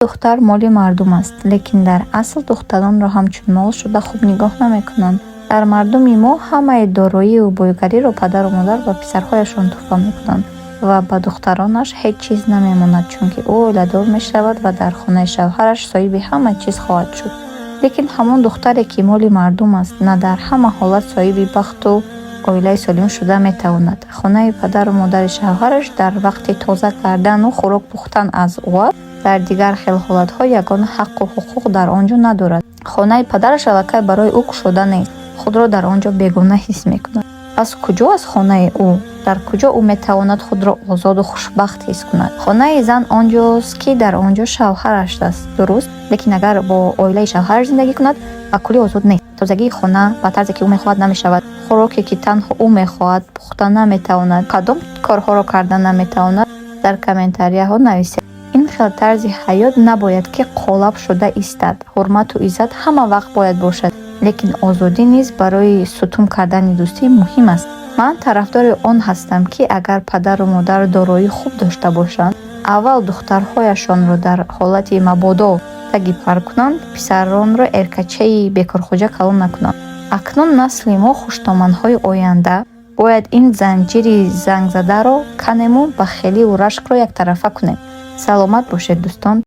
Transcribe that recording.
духтар моли мардум аст, лекин дар асл духтаронро ҳамчун мол шуда хуб нигоҳ намекунанд. Дар мардуми мо ҳамаи дороию боигариро падару модар ба писарҳояшон туҳфа мекунанд ва ба духтаронаш ҳеҷ чиз намемонад, чунки ӯ оиладор мешавад ва дар хонаи шавҳараш соҳиби ҳама чиз хоҳад шуд. лекин ҳамон духтаре ки моли мардум аст, на дар ҳама ҳолат соҳиби бахту оилаи солим шуда метавонад. Хонаи падару модари шавҳараш дар вақти тоза кардану хӯрок пухтан аз ӯ дар дигар хел ҳолатҳо ягона ҳаққу ҳуқуқ дар он ҷо надорад. Хонаи падараш аллакай барои ӯ кушода нест, худро дар он ҷо бегона ҳис мекунад. Пас куҷо аст хонаи ӯ? Дар куҷо ӯ метавонад худро озоду хушбахт ҳис кунад? Хонаи зан он ҷост ки дар он ҷо шавҳараш аст, дуруст? Лекин агар бо оилаи шавҳараш зиндагӣ кунад, ба куллӣ озод нест. Тозагии хона ба тарзе ки ӯ мехоҳад намешавад. Хӯроке ки танҳо ӯ мехоҳад пухта наметавонад. Кадом корҳоро карда наметавонад? Дар комментарияҳо нависед. ин хел тарзи ҳаёт набояд ки қолаб шуда истад. ҳурмату иззат ҳама вақт бояд бошад, лекин озодӣ низ барои сутун кардани дӯстӣ муҳим аст. ман тарафдори он ҳастам ки агар падару модар дороӣ хуб дошта бошанд, аввал духтарҳояшонро дар ҳолати мабодо таги пар кунанд, писаронро эркачаи бекорхоҷа калон накунанд. акнун насли мо хуштомадҳои оянда бояд ин занҷири зангзадаро канему ба хеливу рашкро яктарафа кунем. саломат бошед дӯстон.